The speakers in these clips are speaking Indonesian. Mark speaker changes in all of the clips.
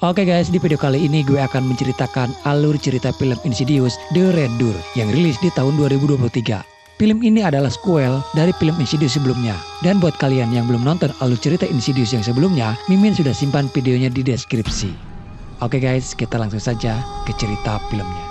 Speaker 1: Oke guys, di video kali ini gue akan menceritakan alur cerita film Insidious The Red Door yang rilis di tahun 2023. Film ini adalah sequel dari film Insidious sebelumnya. Dan buat kalian yang belum nonton alur cerita Insidious yang sebelumnya, Mimin sudah simpan videonya di deskripsi. Oke guys, kita langsung saja ke cerita filmnya.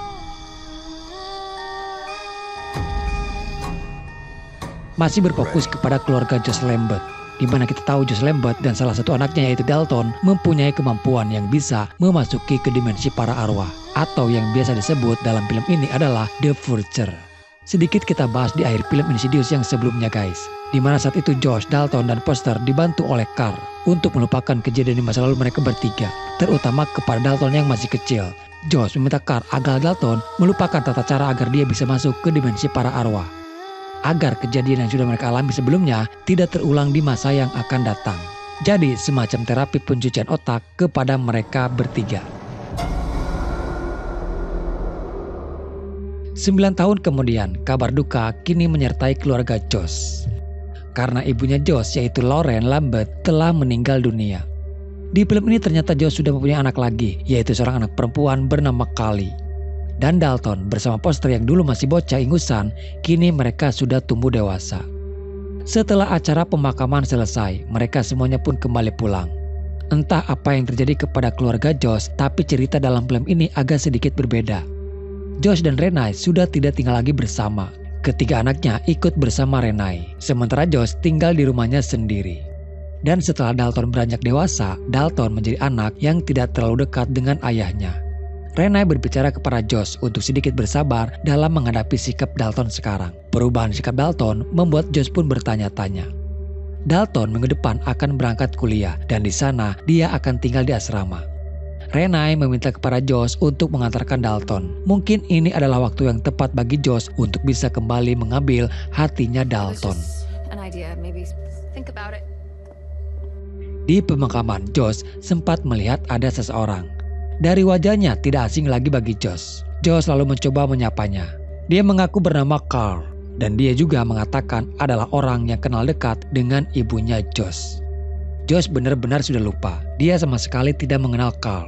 Speaker 1: Masih berfokus kepada keluarga Josh Lambert, di mana kita tahu Josh Lambert dan salah satu anaknya yaitu Dalton mempunyai kemampuan yang bisa memasuki ke dimensi para arwah, atau yang biasa disebut dalam film ini adalah The Vulture. Sedikit kita bahas di akhir film Insidious yang sebelumnya guys, di mana saat itu Josh, Dalton, dan Foster dibantu oleh Carl untuk melupakan kejadian di masa lalu mereka bertiga, terutama kepada Dalton yang masih kecil. Josh meminta Carl agar Dalton melupakan tata cara agar dia bisa masuk ke dimensi para arwah, agar kejadian yang sudah mereka alami sebelumnya tidak terulang di masa yang akan datang. Jadi semacam terapi pencucian otak kepada mereka bertiga. 9 tahun kemudian, kabar duka kini menyertai keluarga Josh. Karena ibunya Josh yaitu Lauren Lambert telah meninggal dunia. Di film ini ternyata Josh sudah mempunyai anak lagi, yaitu seorang anak perempuan bernama Kali. Dan Dalton bersama Foster yang dulu masih bocah ingusan, kini mereka sudah tumbuh dewasa. Setelah acara pemakaman selesai, mereka semuanya pun kembali pulang. Entah apa yang terjadi kepada keluarga Josh, tapi cerita dalam film ini agak sedikit berbeda. Josh dan Renai sudah tidak tinggal lagi bersama. Ketiga anaknya ikut bersama Renai, sementara Josh tinggal di rumahnya sendiri. Dan setelah Dalton beranjak dewasa, Dalton menjadi anak yang tidak terlalu dekat dengan ayahnya. Renai berbicara kepada Josh untuk sedikit bersabar dalam menghadapi sikap Dalton sekarang. Perubahan sikap Dalton membuat Josh pun bertanya-tanya. Dalton minggu depan akan berangkat kuliah dan di sana dia akan tinggal di asrama. Renai meminta kepada Josh untuk mengantarkan Dalton. Mungkin ini adalah waktu yang tepat bagi Josh untuk bisa kembali mengambil hatinya Dalton. Di pemakaman, Josh sempat melihat ada seseorang. Dari wajahnya tidak asing lagi bagi Josh. Josh lalu mencoba menyapanya. Dia mengaku bernama Carl dan dia juga mengatakan adalah orang yang kenal dekat dengan ibunya Josh. Josh benar-benar sudah lupa. Dia sama sekali tidak mengenal Carl.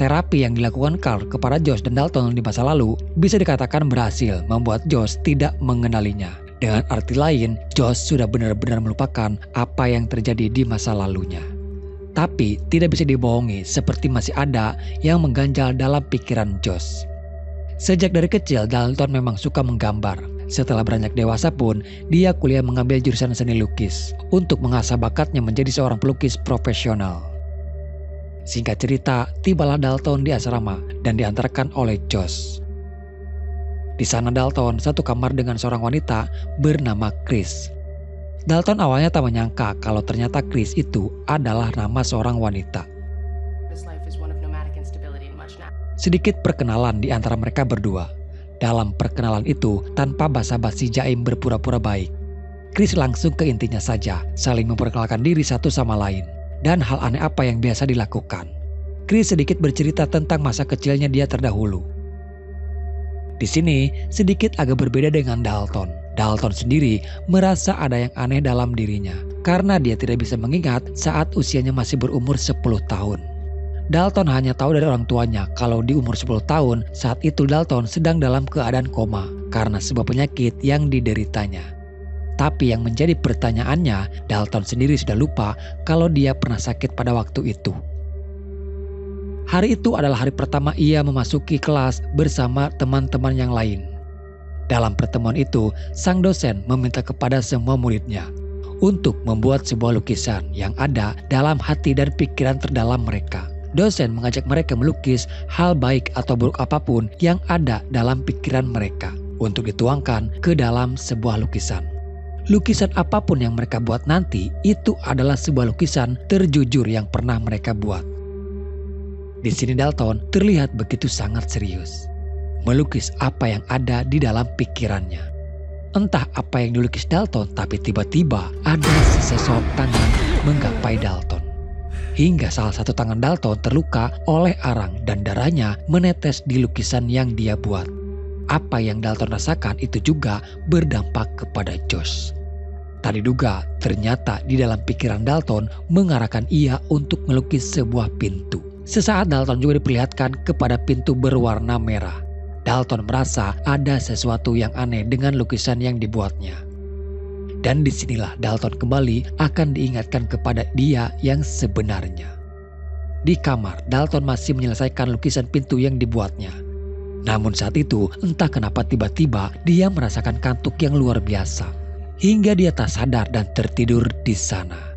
Speaker 1: Terapi yang dilakukan Carl kepada Josh dan Dalton di masa lalu bisa dikatakan berhasil membuat Josh tidak mengenalinya. Dengan arti lain, Josh sudah benar-benar melupakan apa yang terjadi di masa lalunya. Tapi tidak bisa dibohongi, seperti masih ada yang mengganjal dalam pikiran Josh. Sejak dari kecil, Dalton memang suka menggambar. Setelah beranjak dewasa pun, dia kuliah mengambil jurusan seni lukis untuk mengasah bakatnya menjadi seorang pelukis profesional. Singkat cerita, tibalah Dalton di asrama dan diantarkan oleh Josh. Di sana Dalton satu kamar dengan seorang wanita bernama Chris. Dalton awalnya tak menyangka kalau ternyata Chris itu adalah nama seorang wanita. Sedikit perkenalan di antara mereka berdua. Dalam perkenalan itu, tanpa basa-basi jaim berpura-pura baik, Chris langsung ke intinya saja, saling memperkenalkan diri satu sama lain. Dan hal aneh apa yang biasa dilakukan. Chris sedikit bercerita tentang masa kecilnya dia terdahulu. Di sini sedikit agak berbeda dengan Dalton. Dalton sendiri merasa ada yang aneh dalam dirinya karena dia tidak bisa mengingat saat usianya masih berumur 10 tahun. Dalton hanya tahu dari orang tuanya kalau di umur 10 tahun saat itu Dalton sedang dalam keadaan koma karena sebuah penyakit yang dideritanya. Tapi yang menjadi pertanyaannya, Dalton sendiri sudah lupa kalau dia pernah sakit pada waktu itu. Hari itu adalah hari pertama ia memasuki kelas bersama teman-teman yang lain. Dalam pertemuan itu, sang dosen meminta kepada semua muridnya untuk membuat sebuah lukisan yang ada dalam hati dan pikiran terdalam mereka. Dosen mengajak mereka melukis hal baik atau buruk apapun yang ada dalam pikiran mereka untuk dituangkan ke dalam sebuah lukisan. Lukisan apapun yang mereka buat nanti itu adalah sebuah lukisan terjujur yang pernah mereka buat. Di sini Dalton terlihat begitu sangat serius, melukis apa yang ada di dalam pikirannya. Entah apa yang dilukis Dalton, tapi tiba-tiba ada sesosok tangan menggapai Dalton. Hingga salah satu tangan Dalton terluka oleh arang dan darahnya menetes di lukisan yang dia buat. Apa yang Dalton rasakan itu juga berdampak kepada Josh. Tak diduga, ternyata di dalam pikiran Dalton mengarahkan ia untuk melukis sebuah pintu. Sesaat Dalton juga diperlihatkan kepada pintu berwarna merah. Dalton merasa ada sesuatu yang aneh dengan lukisan yang dibuatnya. Dan disinilah Dalton kembali akan diingatkan kepada dia yang sebenarnya. Di kamar, Dalton masih menyelesaikan lukisan pintu yang dibuatnya. Namun saat itu, entah kenapa tiba-tiba dia merasakan kantuk yang luar biasa. Hingga dia tak sadar dan tertidur di sana.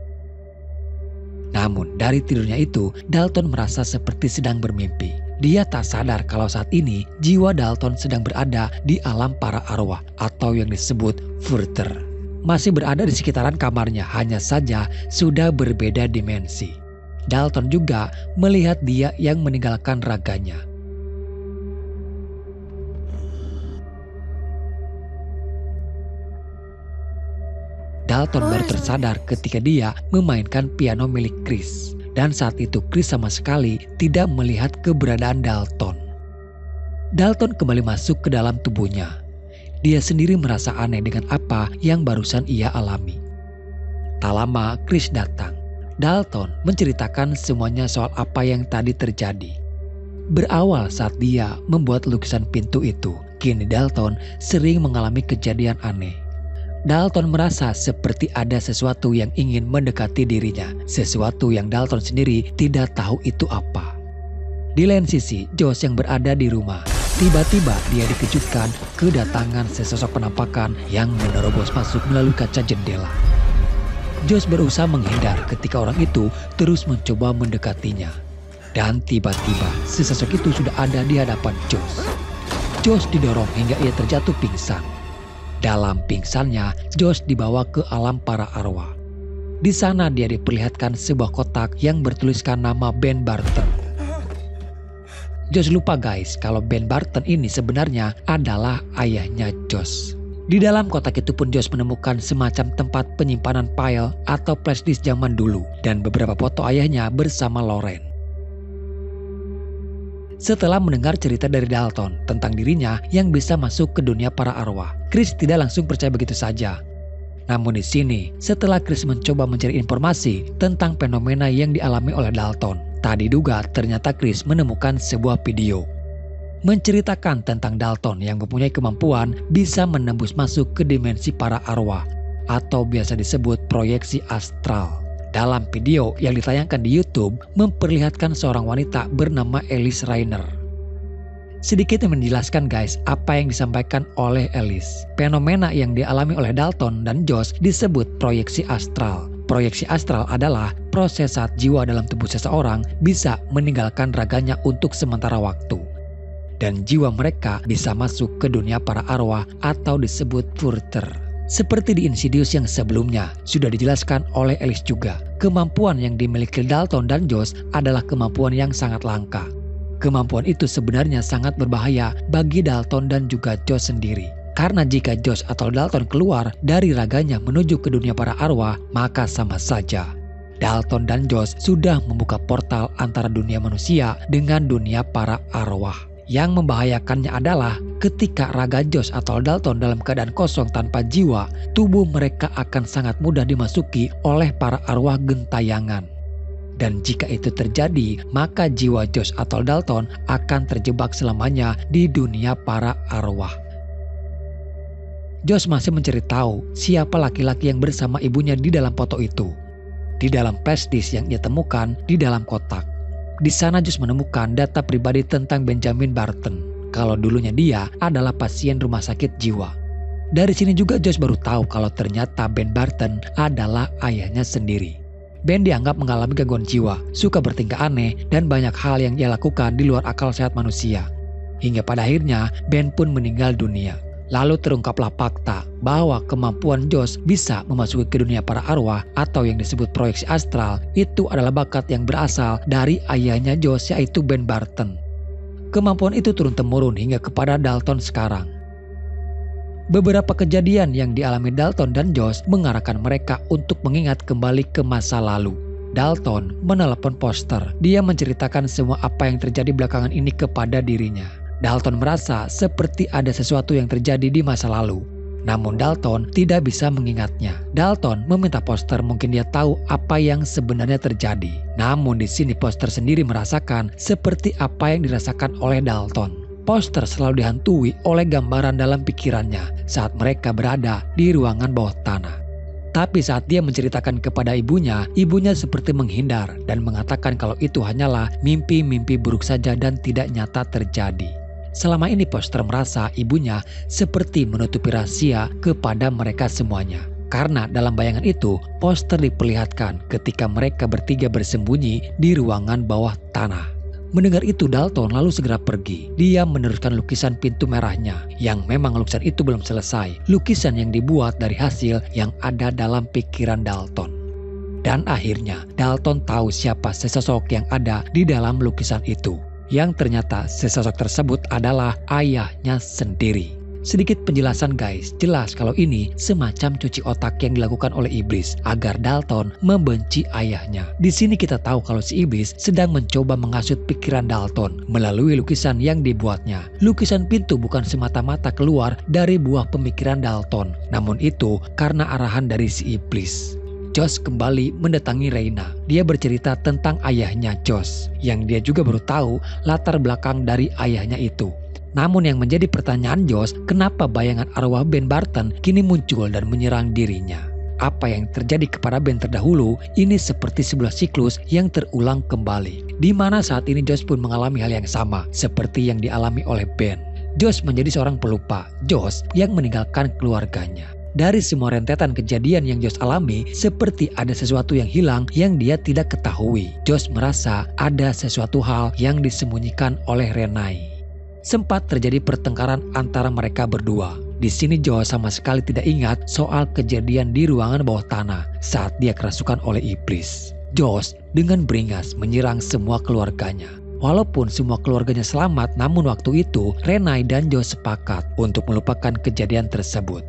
Speaker 1: Namun dari tidurnya itu, Dalton merasa seperti sedang bermimpi. Dia tak sadar kalau saat ini jiwa Dalton sedang berada di alam para arwah atau yang disebut Further. Masih berada di sekitaran kamarnya, hanya saja sudah berbeda dimensi. Dalton juga melihat dia yang meninggalkan raganya. Dalton baru tersadar ketika dia memainkan piano milik Chris. Dan saat itu Chris sama sekali tidak melihat keberadaan Dalton. Dalton kembali masuk ke dalam tubuhnya. Dia sendiri merasa aneh dengan apa yang barusan ia alami. Tak lama Chris datang. Dalton menceritakan semuanya soal apa yang tadi terjadi. Berawal saat dia membuat lukisan pintu itu, kini Dalton sering mengalami kejadian aneh. Dalton merasa seperti ada sesuatu yang ingin mendekati dirinya, sesuatu yang Dalton sendiri tidak tahu itu apa. Di lain sisi, Josh yang berada di rumah, tiba-tiba dia dikejutkan kedatangan sesosok penampakan yang menerobos masuk melalui kaca jendela. Josh berusaha menghindar ketika orang itu terus mencoba mendekatinya. Dan tiba-tiba sesosok itu sudah ada di hadapan Josh. Josh didorong hingga ia terjatuh pingsan. Dalam pingsannya, Josh dibawa ke alam para arwah. Di sana dia diperlihatkan sebuah kotak yang bertuliskan nama Ben Barton. Josh lupa guys kalau Ben Barton ini sebenarnya adalah ayahnya Josh. Di dalam kotak itu pun Josh menemukan semacam tempat penyimpanan file atau flash disk zaman dulu dan beberapa foto ayahnya bersama Lauren. Setelah mendengar cerita dari Dalton tentang dirinya yang bisa masuk ke dunia para arwah, Chris tidak langsung percaya begitu saja. Namun di sini, setelah Chris mencoba mencari informasi tentang fenomena yang dialami oleh Dalton, tak diduga ternyata Chris menemukan sebuah video menceritakan tentang Dalton yang mempunyai kemampuan bisa menembus masuk ke dimensi para arwah atau biasa disebut proyeksi astral. Dalam video yang ditayangkan di YouTube memperlihatkan seorang wanita bernama Alice Rainer. Sedikit menjelaskan guys apa yang disampaikan oleh Alice. Fenomena yang dialami oleh Dalton dan Josh disebut proyeksi astral. Proyeksi astral adalah proses saat jiwa dalam tubuh seseorang bisa meninggalkan raganya untuk sementara waktu. Dan jiwa mereka bisa masuk ke dunia para arwah atau disebut Further. Seperti di Insidious yang sebelumnya, sudah dijelaskan oleh Alice juga. Kemampuan yang dimiliki Dalton dan Josh adalah kemampuan yang sangat langka. Kemampuan itu sebenarnya sangat berbahaya bagi Dalton dan juga Josh sendiri. Karena jika Josh atau Dalton keluar dari raganya menuju ke dunia para arwah, maka sama saja. Dalton dan Josh sudah membuka portal antara dunia manusia dengan dunia para arwah. Yang membahayakannya adalah ketika raga Josh atau Dalton dalam keadaan kosong tanpa jiwa, tubuh mereka akan sangat mudah dimasuki oleh para arwah gentayangan. Dan jika itu terjadi, maka jiwa Josh atau Dalton akan terjebak selamanya di dunia para arwah. Josh masih mencari tahu siapa laki-laki yang bersama ibunya di dalam foto itu. Di dalam flash disk yang ia temukan di dalam kotak. Di sana Josh menemukan data pribadi tentang Benjamin Barton. Kalau dulunya dia adalah pasien rumah sakit jiwa. Dari sini juga Josh baru tahu kalau ternyata Ben Barton adalah ayahnya sendiri. Ben dianggap mengalami gangguan jiwa, suka bertingkah aneh, dan banyak hal yang ia lakukan di luar akal sehat manusia. Hingga pada akhirnya Ben pun meninggal dunia. Lalu terungkaplah fakta bahwa kemampuan Josh bisa memasuki ke dunia para arwah atau yang disebut proyeksi astral itu adalah bakat yang berasal dari ayahnya Josh yaitu Ben Barton. Kemampuan itu turun-temurun hingga kepada Dalton sekarang. Beberapa kejadian yang dialami Dalton dan Josh mengarahkan mereka untuk mengingat kembali ke masa lalu. Dalton menelepon Foster. Dia menceritakan semua apa yang terjadi belakangan ini kepada dirinya. Dalton merasa seperti ada sesuatu yang terjadi di masa lalu. Namun Dalton tidak bisa mengingatnya. Dalton meminta Foster, mungkin dia tahu apa yang sebenarnya terjadi. Namun di sini Foster sendiri merasakan seperti apa yang dirasakan oleh Dalton. Foster selalu dihantui oleh gambaran dalam pikirannya saat mereka berada di ruangan bawah tanah. Tapi saat dia menceritakan kepada ibunya seperti menghindar dan mengatakan kalau itu hanyalah mimpi-mimpi buruk saja dan tidak nyata terjadi. Selama ini Foster merasa ibunya seperti menutupi rahasia kepada mereka semuanya. Karena dalam bayangan itu, Foster diperlihatkan ketika mereka bertiga bersembunyi di ruangan bawah tanah. Mendengar itu Dalton lalu segera pergi. Dia meneruskan lukisan pintu merahnya, yang memang lukisan itu belum selesai. Lukisan yang dibuat dari hasil yang ada dalam pikiran Dalton. Dan akhirnya Dalton tahu siapa sesosok yang ada di dalam lukisan itu. Yang ternyata sesosok tersebut adalah ayahnya sendiri. Sedikit penjelasan guys, jelas kalau ini semacam cuci otak yang dilakukan oleh iblis agar Dalton membenci ayahnya. Di sini kita tahu kalau si iblis sedang mencoba menghasut pikiran Dalton melalui lukisan yang dibuatnya. Lukisan pintu bukan semata-mata keluar dari buah pemikiran Dalton, namun itu karena arahan dari si iblis. Josh kembali mendatangi Reina. Dia bercerita tentang ayahnya Josh, yang dia juga baru tahu latar belakang dari ayahnya itu. Namun yang menjadi pertanyaan Josh, kenapa bayangan arwah Ben Barton kini muncul dan menyerang dirinya? Apa yang terjadi kepada Ben terdahulu ini seperti sebuah siklus yang terulang kembali, di mana saat ini Josh pun mengalami hal yang sama seperti yang dialami oleh Ben. Josh menjadi seorang pelupa, Josh yang meninggalkan keluarganya. Dari semua rentetan kejadian yang Josh alami, seperti ada sesuatu yang hilang yang dia tidak ketahui. Josh merasa ada sesuatu hal yang disembunyikan oleh Renai. Sempat terjadi pertengkaran antara mereka berdua. Di sini Josh sama sekali tidak ingat soal kejadian di ruangan bawah tanah saat dia kerasukan oleh iblis. Josh dengan beringas menyerang semua keluarganya. Walaupun semua keluarganya selamat, namun waktu itu Renai dan Josh sepakat untuk melupakan kejadian tersebut.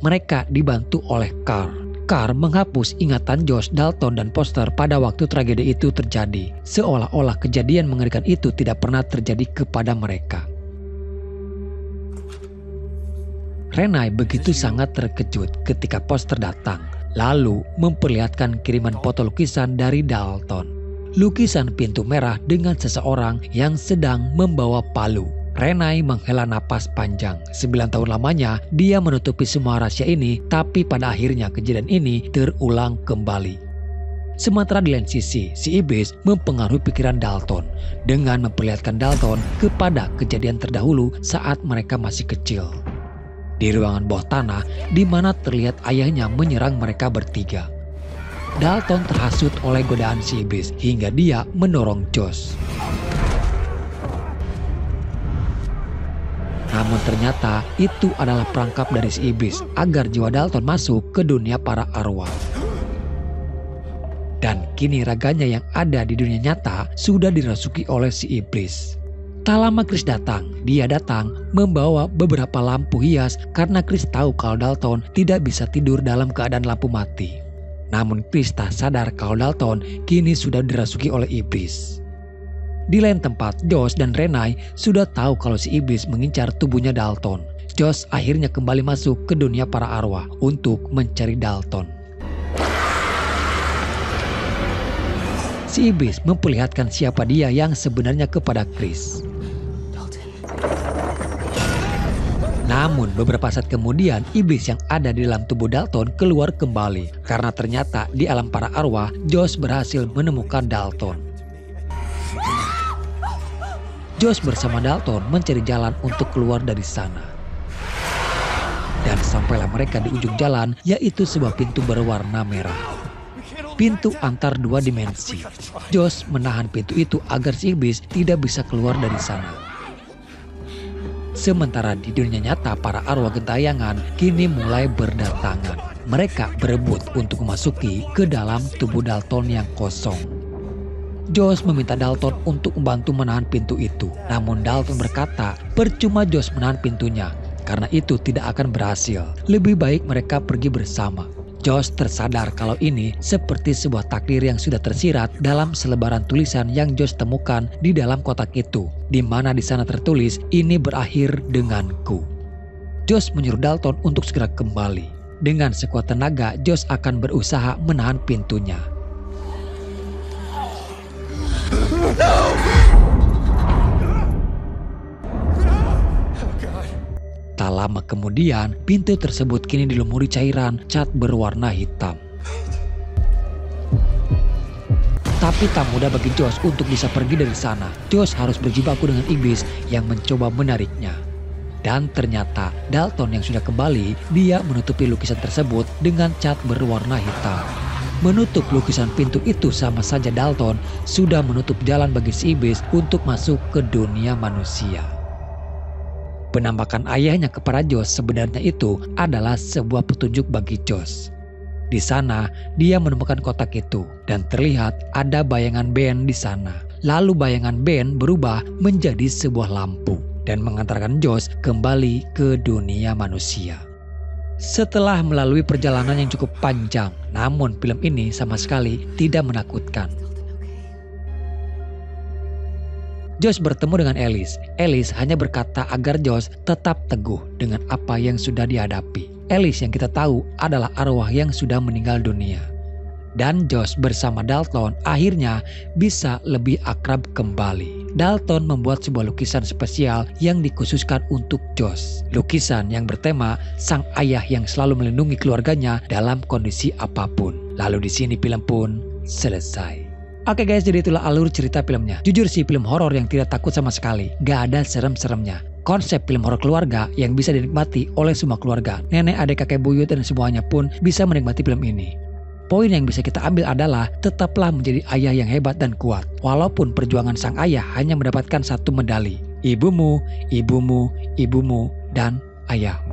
Speaker 1: Mereka dibantu oleh Carl. Carl menghapus ingatan Josh, Dalton, dan Foster pada waktu tragedi itu terjadi. Seolah-olah kejadian mengerikan itu tidak pernah terjadi kepada mereka. Renai begitu sangat terkejut ketika Foster datang, lalu memperlihatkan kiriman foto lukisan dari Dalton. Lukisan pintu merah dengan seseorang yang sedang membawa palu. Renai menghela napas panjang. 9 tahun lamanya dia menutupi semua rahasia ini, tapi pada akhirnya kejadian ini terulang kembali. Sementara di lain sisi, si iblis mempengaruhi pikiran Dalton dengan memperlihatkan Dalton kepada kejadian terdahulu saat mereka masih kecil. Di ruangan bawah tanah di mana terlihat ayahnya menyerang mereka bertiga. Dalton terhasut oleh godaan si iblis hingga dia mendorong Josh. Namun ternyata itu adalah perangkap dari si iblis agar jiwa Dalton masuk ke dunia para arwah. Dan kini raganya yang ada di dunia nyata sudah dirasuki oleh si iblis. Tak lama Chris datang. Dia datang membawa beberapa lampu hias karena Chris tahu kalau Dalton tidak bisa tidur dalam keadaan lampu mati. Namun Chris tak sadar kalau Dalton kini sudah dirasuki oleh iblis. Di lain tempat, Josh dan Renai sudah tahu kalau si iblis mengincar tubuhnya Dalton. Josh akhirnya kembali masuk ke dunia para arwah untuk mencari Dalton. Si iblis memperlihatkan siapa dia yang sebenarnya kepada Chris. Namun beberapa saat kemudian iblis yang ada di dalam tubuh Dalton keluar kembali. Karena ternyata di alam para arwah, Josh berhasil menemukan Dalton. Josh bersama Dalton mencari jalan untuk keluar dari sana. Dan sampailah mereka di ujung jalan, yaitu sebuah pintu berwarna merah. Pintu antar dua dimensi. Josh menahan pintu itu agar si iblis tidak bisa keluar dari sana. Sementara di dunia nyata, para arwah gentayangan kini mulai berdatangan. Mereka berebut untuk memasuki ke dalam tubuh Dalton yang kosong. Josh meminta Dalton untuk membantu menahan pintu itu. Namun Dalton berkata, percuma Josh menahan pintunya, karena itu tidak akan berhasil. Lebih baik mereka pergi bersama. Josh tersadar kalau ini seperti sebuah takdir yang sudah tersirat dalam selebaran tulisan yang Josh temukan di dalam kotak itu, di mana di sana tertulis, ini berakhir denganku. Josh menyuruh Dalton untuk segera kembali. Dengan sekuat tenaga, Josh akan berusaha menahan pintunya. Tak lama kemudian, pintu tersebut kini dilumuri cairan cat berwarna hitam. Tapi tak mudah bagi Josh untuk bisa pergi dari sana. Josh harus berjibaku dengan iblis yang mencoba menariknya. Dan ternyata Dalton yang sudah kembali, dia menutupi lukisan tersebut dengan cat berwarna hitam. Menutup lukisan pintu itu sama saja Dalton sudah menutup jalan bagi si iblis untuk masuk ke dunia manusia. Penampakan ayahnya kepada Josh sebenarnya itu adalah sebuah petunjuk bagi Josh. Di sana, dia menemukan kotak itu dan terlihat ada bayangan Ben di sana. Lalu bayangan Ben berubah menjadi sebuah lampu dan mengantarkan Josh kembali ke dunia manusia. Setelah melalui perjalanan yang cukup panjang, namun film ini sama sekali tidak menakutkan. Josh bertemu dengan Alice. Alice hanya berkata agar Josh tetap teguh dengan apa yang sudah dihadapi. Alice yang kita tahu adalah arwah yang sudah meninggal dunia. Dan Josh bersama Dalton akhirnya bisa lebih akrab kembali. Dalton membuat sebuah lukisan spesial yang dikhususkan untuk Josh. Lukisan yang bertema sang ayah yang selalu melindungi keluarganya dalam kondisi apapun. Lalu di sini film pun selesai. Oke guys, jadi itulah alur cerita filmnya. Jujur sih film horor yang tidak takut sama sekali. Gak ada serem-seremnya. Konsep film horor keluarga yang bisa dinikmati oleh semua keluarga. Nenek, adik, kakek, buyut, dan semuanya pun bisa menikmati film ini. Poin yang bisa kita ambil adalah tetaplah menjadi ayah yang hebat dan kuat. Walaupun perjuangan sang ayah hanya mendapatkan satu medali. Ibumu, ibumu, ibumu, dan ayahmu.